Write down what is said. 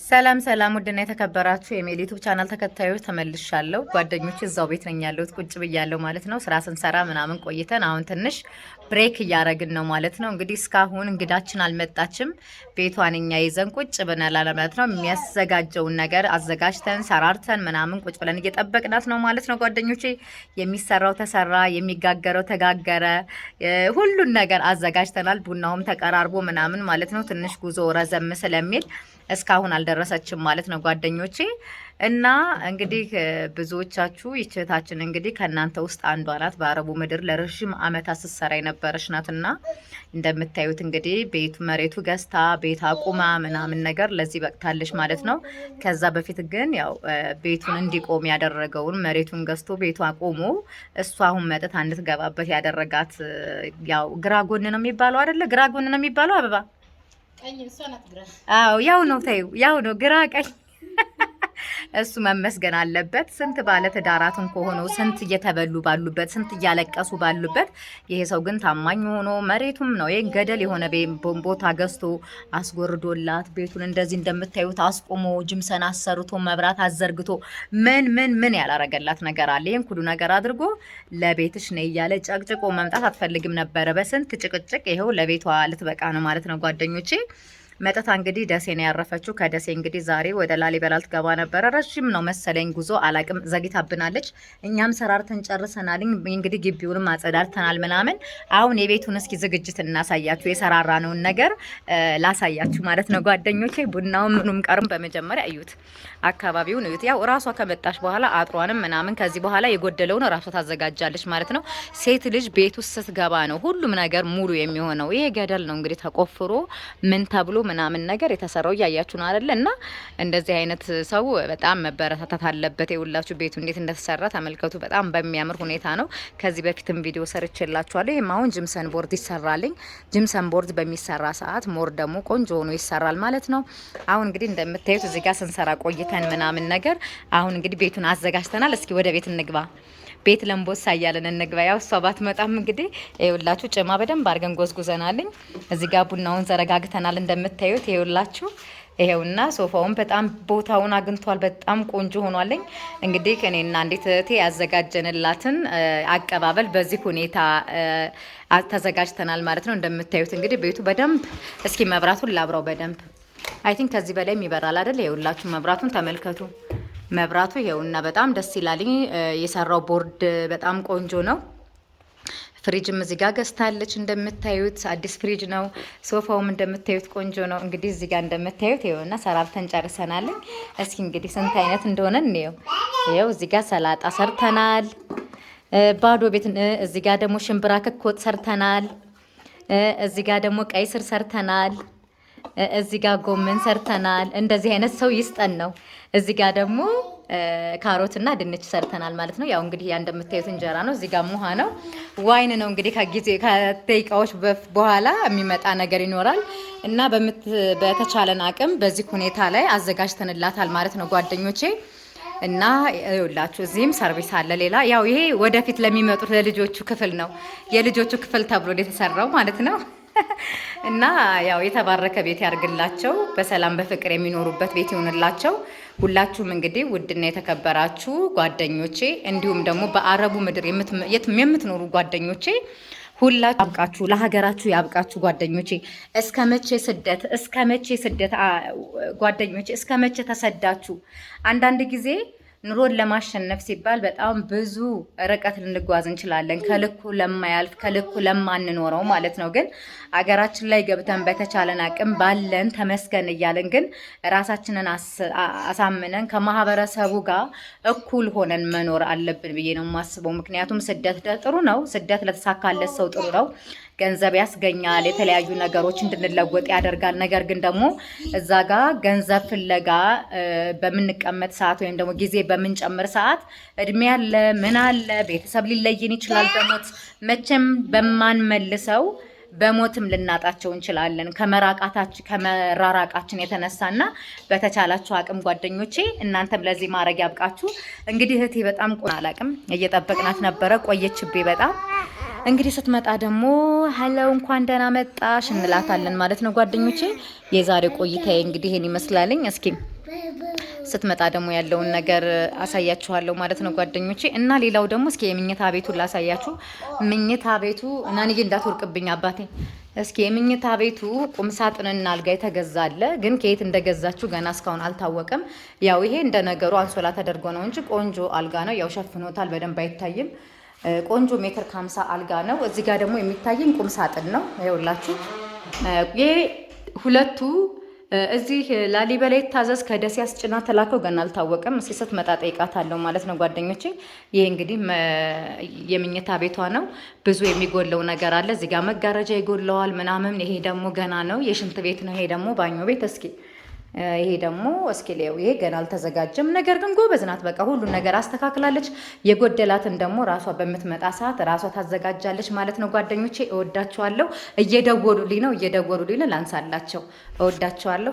ሰላም ሰላም ውድና የተከበራችሁ የሜል ዩቲዩብ ቻናል ተከታዮች ተመልሻለሁ። ጓደኞቼ እዛው ቤት ነኝ ያለሁት ቁጭ ብያለሁ ማለት ነው። ስራ ስንሰራ ምናምን ቆይተን አሁን ትንሽ ብሬክ እያረግን ነው ማለት ነው። እንግዲህ እስካሁን እንግዳችን አልመጣችም። ቤቷን እኛ ይዘን ቁጭ ብለናል ማለት ነው። የሚያዘጋጀውን ነገር አዘጋጅተን ሰራርተን ምናምን ቁጭ ብለን እየጠበቅናት ነው ማለት ነው። ጓደኞቼ የሚሰራው ተሰራ፣ የሚጋገረው ተጋገረ፣ ሁሉን ነገር አዘጋጅተናል። ቡናውም ተቀራርቦ ምናምን ማለት ነው። ትንሽ ጉዞ ረዘም ስለሚል እስካሁን አልደረሰችም ማለት ነው ጓደኞቼ። እና እንግዲህ ብዙዎቻችሁ ይችታችን እንግዲህ ከእናንተ ውስጥ አንዷ ናት። በአረቡ ምድር ለረጅም ዓመታት ስትሰራ የነበረች ናትና እንደምታዩት እንግዲህ ቤቱ መሬቱ ገዝታ ቤት አቁማ ምናምን ነገር ለዚህ በቅታለች ማለት ነው። ከዛ በፊት ግን ያው ቤቱን እንዲቆም ያደረገውን መሬቱን ገዝቶ ቤቱ አቆሞ እሷ አሁን መጥታ እንድትገባበት ያደረጋት ያው ግራ ጎን ነው የሚባለው አይደለ? ግራ ጎን ነው የሚባለው አበባ ቀኝ እሷ ናት ግራ። አዎ ያው ነው ተይው፣ ያው ነው ግራ ቀኝ። እሱ መመስገን አለበት። ስንት ባለ ትዳራትን ከሆነው ስንት እየተበሉ ባሉበት ስንት እያለቀሱ ባሉበት ይሄ ሰው ግን ታማኝ ሆኖ መሬቱም ነው ይሄን ገደል የሆነ ቦታ ገዝቶ አስጎርዶላት ቤቱን እንደዚህ እንደምታዩት አስቆሞ ጅምሰን አሰርቶ መብራት አዘርግቶ ምን ያላረገላት ነገር አለ? ይሄን ሁሉ ነገር አድርጎ ለቤትሽ ነው እያለ ጨቅጭቆ መምጣት አትፈልግም ነበረ። በስንት ጭቅጭቅ ይሄው ለቤቷ ልትበቃ ነው ማለት ነው ጓደኞቼ። መጠታ እንግዲህ ደሴ ነው ያረፈችው። ከደሴ እንግዲህ ዛሬ ወደ ላሊበላ ልትገባ ነበረ። ረጅም ነው መሰለኝ ጉዞ አላቅም፣ ዘግይታብናለች። እኛም ሰራርተን ጨርሰናል። እንግዲህ ግቢውንም አጸዳድተናል ምናምን። አሁን የቤቱን እስኪ ዝግጅት እናሳያችሁ፣ የሰራራነውን ነገር ላሳያችሁ ማለት ነው ጓደኞቼ። ቡናውን ምኑም ቀርም በመጀመሪያ እዩት፣ አካባቢውን እዩት። ያው ራሷ ከመጣች በኋላ አጥሯንም ምናምን ከዚህ በኋላ የጎደለውን ራሷ ታዘጋጃለች ማለት ነው። ሴት ልጅ ቤት ውስጥ ስትገባ ነው ሁሉም ነገር ሙሉ የሚሆነው። ይሄ ገደል ነው እንግዲህ ተቆፍሮ ምን ተብሎ ምናምን ነገር የተሰራው እያያችሁ ነው አይደል? እና እንደዚህ አይነት ሰው በጣም መበረታታት አለበት። የሁላችሁ ቤቱ እንዴት እንደተሰራ ተመልከቱ። በጣም በሚያምር ሁኔታ ነው። ከዚህ በፊትም ቪዲዮ ሰርቼላችኋለሁ። ይሄም አሁን ጅምሰን ቦርድ ይሰራልኝ። ጅምሰን ቦርድ በሚሰራ ሰዓት ሞር ደግሞ ቆንጆ ሆኖ ይሰራል ማለት ነው። አሁን እንግዲህ እንደምታዩት እዚህ ጋር ስንሰራ ቆይተን ምናምን ነገር አሁን እንግዲህ ቤቱን አዘጋጅተናል። እስኪ ወደ ቤት እንግባ። ቤት ለምቦሳ እያለን እንግባ። ያው እሷ ባትመጣም እንግዲህ ይኸውላችሁ ጭማ በደንብ አድርገን ጎዝጉዘናልኝ። እዚህ ጋር ቡናውን ዘረጋግተናል እንደምታዩት ይኸውላችሁ። ይሄውና ሶፋውን በጣም ቦታውን አግኝቷል። በጣም ቆንጆ ሆኗልኝ። እንግዲህ ከኔና እንዴት እህቴ ያዘጋጀንላትን አቀባበል በዚህ ሁኔታ ተዘጋጅተናል ማለት ነው። እንደምታዩት እንግዲህ ቤቱ በደንብ እስኪ መብራቱን ላብራው በደንብ አይ ቲንክ ከዚህ በላይ ይበራል አይደል? ይኸውላችሁ መብራቱን ተመልከቱ። መብራቱ ይሄውና በጣም ደስ ይላል። የሰራው ቦርድ በጣም ቆንጆ ነው። ፍሪጅም እዚህ ጋር ገዝታለች እንደምታዩት አዲስ ፍሪጅ ነው። ሶፋውም እንደምታዩት ቆንጆ ነው። እንግዲህ እዚህ ጋር እንደምታዩት ይሄውና ሰራርተን ጨርሰናል። እስኪ እንግዲህ ስንት አይነት እንደሆነ እንየው። ይሄው እዚህ ጋር ሰላጣ ሰርተናል። ባዶ ቤት እዚህ ጋር ደግሞ ሽምብራ ክክ ወጥ ሰርተናል። እዚህ ጋር ደግሞ ቀይ ስር ሰርተናል። እዚህ ጋር ጎመን ሰርተናል። እንደዚህ አይነት ሰው ይስጠን ነው። እዚህ ጋር ደግሞ ካሮትና ድንች ሰርተናል ማለት ነው። ያው እንግዲህ እንደምታዩት እንጀራ ነው። እዚህ ጋር ሙሃ ነው፣ ዋይን ነው። እንግዲህ ከደቂቃዎች በኋላ የሚመጣ ነገር ይኖራል እና በተቻለን አቅም በዚህ ሁኔታ ላይ አዘጋጅተንላታል ማለት ነው ጓደኞቼ። እና ይኸውላችሁ እዚህም ሰርቪስ አለ ሌላ። ያው ይሄ ወደፊት ለሚመጡት ለልጆቹ ክፍል ነው፣ የልጆቹ ክፍል ተብሎ የተሰራው ማለት ነው። እና ያው የተባረከ ቤት ያርግላቸው፣ በሰላም በፍቅር የሚኖሩበት ቤት ይሆንላቸው። ሁላችሁም እንግዲህ ውድና የተከበራችሁ ጓደኞቼ እንዲሁም ደግሞ በአረቡ ምድር የምትኖሩ ጓደኞቼ ሁላችሁ ያብቃችሁ፣ ለሀገራችሁ ያብቃችሁ ጓደኞቼ። እስከ መቼ ስደት ጓደኞቼ፣ እስከ መቼ ተሰዳችሁ? አንዳንድ ጊዜ ኑሮን ለማሸነፍ ሲባል በጣም ብዙ ርቀት ልንጓዝ እንችላለን፣ ከልኩ ለማያልፍ ከልኩ ለማንኖረው ማለት ነው። ግን አገራችን ላይ ገብተን በተቻለን አቅም ባለን ተመስገን እያለን ግን ራሳችንን አሳምነን ከማህበረሰቡ ጋር እኩል ሆነን መኖር አለብን ብዬ ነው የማስበው። ምክንያቱም ስደት ጥሩ ነው፣ ስደት ለተሳካለት ሰው ጥሩ ነው። ገንዘብ ያስገኛል፣ የተለያዩ ነገሮች እንድንለወጥ ያደርጋል። ነገር ግን ደግሞ እዛ ጋር ገንዘብ ፍለጋ በምንቀመጥ ሰዓት ወይም ደግሞ ጊዜ በምንጨምር ሰዓት እድሜ አለ ምን አለ ቤተሰብ ሊለይን ይችላል። በሞት መቼም በማንመልሰው በሞትም ልናጣቸው እንችላለን ከመራራቃችን የተነሳና በተቻላችሁ አቅም ጓደኞቼ እናንተም ለዚህ ማድረግ ያብቃችሁ። እንግዲህ እህቴ በጣም አላቅም እየጠበቅናት ነበረ፣ ቆየችቤ በጣም እንግዲህ ስትመጣ ደግሞ ሀለው እንኳን ደህና መጣሽ እንላታለን ማለት ነው ጓደኞቼ። የዛሬ ቆይታዬ እንግዲህ ይሄን ይመስላልኝ። እስኪ ስትመጣ ደግሞ ያለውን ነገር አሳያችኋለሁ ማለት ነው ጓደኞቼ። እና ሌላው ደግሞ እስኪ የምኝታ ቤቱን ላሳያችሁ። ምኝታ ቤቱ እናንዬ እንዳትወርቅብኝ አባቴ። እስኪ የምኝታ ቤቱ ቁም ሳጥንና አልጋ የተገዛለ፣ ግን ከየት እንደገዛችሁ ገና እስካሁን አልታወቀም። ያው ይሄ እንደ ነገሩ አንሶላ ተደርጎ ነው እንጂ ቆንጆ አልጋ ነው። ያው ሸፍኖታል፣ በደንብ አይታይም። ቆንጆ ሜትር ከ50 አልጋ ነው። እዚህ ጋር ደግሞ የሚታየኝ ቁም ሳጥን ነው። ይኸውላችሁ ይሄ ሁለቱ እዚህ ላሊበላ ይታዘዝ ከደሴ አስጭና ተላከው ገና አልታወቀም። እስኪ ስትመጣ ጠይቃታለሁ ማለት ነው ጓደኞቼ። ይሄ እንግዲህ የምኝታ ቤቷ ነው። ብዙ የሚጎለው ነገር አለ። እዚህ ጋር መጋረጃ ይጎለዋል ምናምን። ይሄ ደግሞ ገና ነው። የሽንት ቤት ነው። ይሄ ደግሞ ባኞ ቤት። እስኪ ይሄ ደግሞ እስኪ ሊያው ይሄ ገና አልተዘጋጀም። ነገር ግን ጎበዝ ናት። በቃ ሁሉን ነገር አስተካክላለች። የጎደላትን ደግሞ ራሷ በምትመጣ ሰዓት ራሷ ታዘጋጃለች ማለት ነው ጓደኞቼ። እወዳችኋለሁ። እየደወሉልኝ ነው ላንሳላቸው። እወዳችኋለሁ።